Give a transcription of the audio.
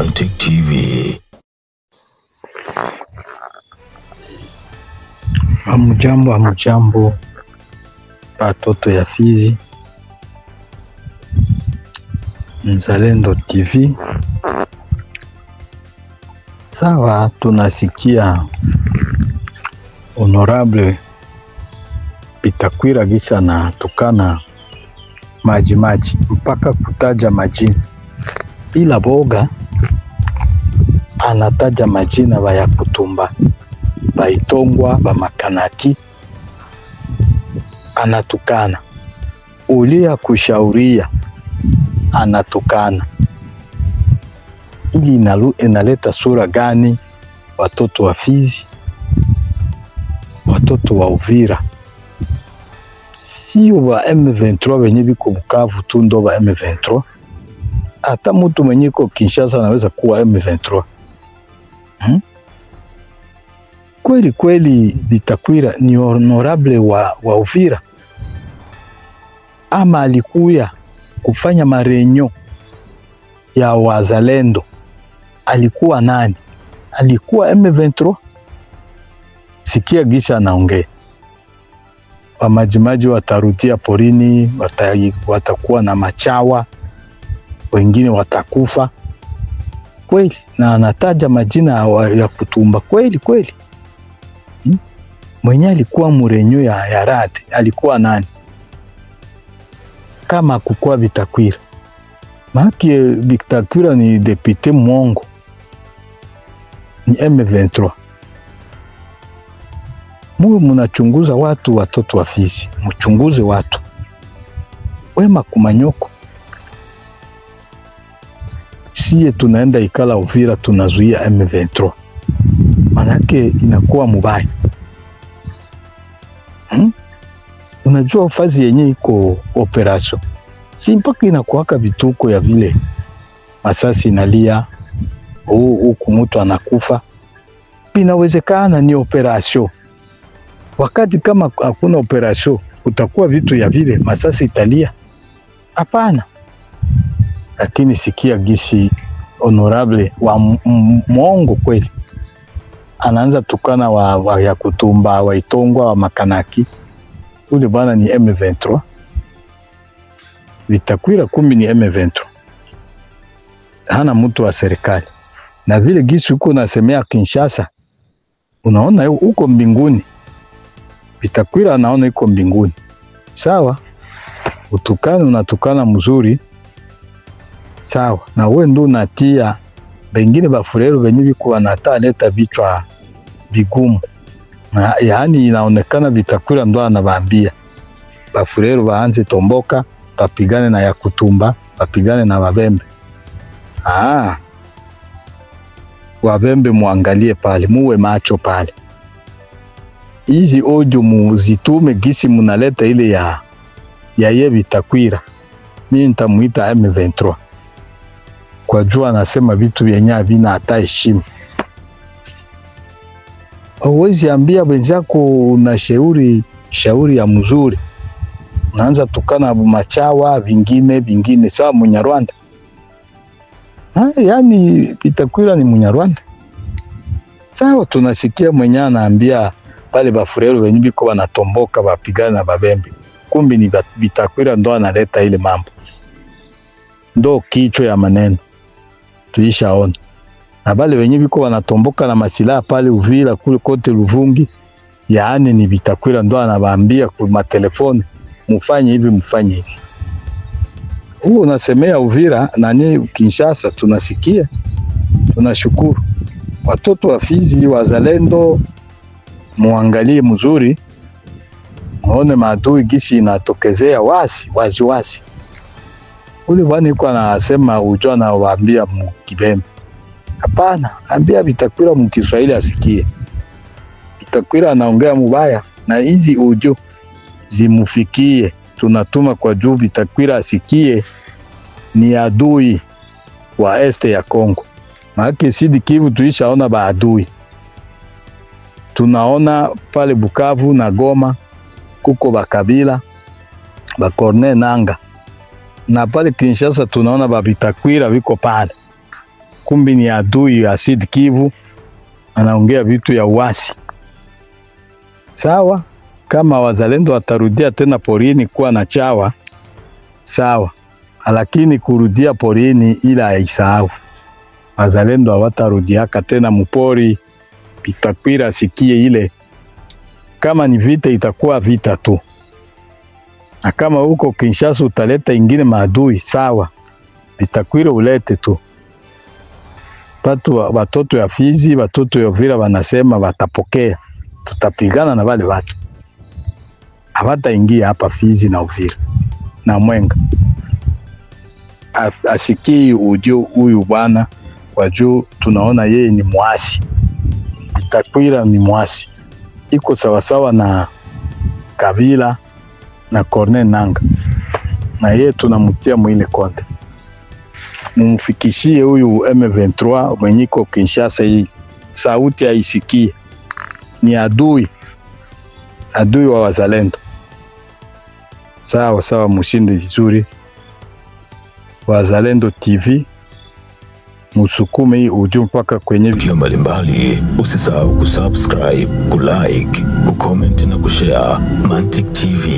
Authentic TV. Hamjambo watoto ya Fizi, Mzalendo TV. Sawa, tunasikia Honorable Bitakwira Gisha na tukana maji mpaka kutaja majina bila boga. Anataja majina baya Kutumba, Baitongwa, Bamakanaki, anatukana. Ulia kushauria anatukana. Ili inaleta sura gani watoto wa Fizi, watoto wa Uvira? Sio wa M23 wenye biko Bukavu tu ndo wa M23. Hata mtu mwenye ko Kinshasa anaweza kuwa M23. Kweli Bitakwira ni honorable wa Uvira, ama alikuya kufanya marenyo ya wazalendo? Alikuwa nani? Alikuwa M23? Sikia Gisha anaongea. Wamajimaji watarudia porini, watakuwa na machawa, wengine watakufa kweli, na anataja majina ya Kutumba kweli. Mwenye alikuwa murenyo ya rade alikuwa nani kama kukua Bitakwira? Maki Bitakwira ni depute mwongo, ni M23. Muwe munachunguza watu, watoto wa Fizi, mchunguze watu wema kumanyoko. Siye tunaenda ikala Uvira tunazuia M23, manake inakuwa mubaya. Unajua fazi yenye iko operation, si mpaka inakuwaka vituko ya vile masasi inalia, huku mtu anakufa. Inawezekana ni operation. Wakati kama hakuna operation, utakuwa vitu ya vile masasi italia? Hapana. Lakini sikia gisi honorable wa mwongo kweli anaanza tukana wa ya Kutumba, wa Itongwa, wa Makanaki. Ule bwana ni M23. Bitakwira kumbi ni M23, hana mtu wa serikali. Na vile gisi huko nasemea Kinshasa, unaona huko mbinguni. Bitakwira anaona yuko mbinguni. Sawa, utukana, unatukana mzuri, sawa, na wewe ndo unatia bengine bafurero benye biko wanata leta vichwa vigumu. Yaani inaonekana Bitakwira ndo anawaambia bafurero baanze tomboka, bapigane na ya Kutumba, bapigane na Wabembe. Wabembe muangalie pale, muwe macho pale. Hizi audio muzitume gisi munaleta ile ya ye Bitakwira. Mimi nitamuita M23 kwa jua anasema vitu vyenye havina hata heshima. Hauwezi ambia wenzako una shauri ya mzuri, unaanza tukana machawa vingine. Sawa, Munyarwanda? Yaani Bitakwira ni Munyarwanda? Sawa, tunasikia mwenye anaambia pale bafurero wenye biko wanatomboka bapigana na Babembe, kumbi ni Bitakwira ndo analeta ile mambo. Ndo kichwa ya maneno tuishaona. Na bale wenye biko wanatomboka na masilaha pale Uvira kule kote Luvungi, yaani ni Bitakwira ndo anawaambia kwa matelefoni, mufanye hivi. Huo unasemea Uvira na ni Kinshasa, tunasikia, tunashukuru. Watoto wa Fizi, wazalendo, muangalie mzuri, muone maadui gisi inatokezea wazi. Ule bwana yuko anasema ujua na waambia Mkibembe. Hapana, ambia Bitakwira Mkiswahili asikie. Bitakwira anaongea mubaya, na hizi ujo zimufikie. Tunatuma kwa juu Bitakwira asikie ni adui wa este ya Kongo. Maana Sud Kivu tulishaona baadui. Tunaona pale Bukavu na Goma kuko Bakabila, Bakorne Nanga. Na pale Kinshasa tunaona Bitakwira biko pale. kumbi ni adui ya Sud Kivu, anaongea vitu ya uasi. Sawa, kama wazalendo watarudia tena porini kuwa na chawa, sawa, lakini kurudia porini ila haisahau. Wazalendo hawatarudiaka tena mupori. Bitakwira sikie ile, kama ni vita itakuwa vita tu, na kama huko Kinshasa utaleta ingine maadui, sawa, Bitakwira ulete tu. Watoto ya Fizi, watoto ya Uvira wanasema watapokea, tutapigana na wale watu. Hawataingia hapa Fizi na Uvira na Mwenga. Asikii ujio huyu bwana, kwa juu tunaona yeye ni muasi. Bitakwira ni muasi, iko sawasawa na Kabila na Corneille Nangaa, na yeye tunamutia mwile konde. Mumfikishie huyu M23 mwenyiko Kinshasa, hii sauti aisikie. Ni adui wa wazalendo. Sawa, mushinde vizuri. Wazalendo TV, musukume hii ujumbe mpaka kwenye video mbalimbali. Usisahau kusubscribe, kulike, kucomment na kushare. Mantic TV.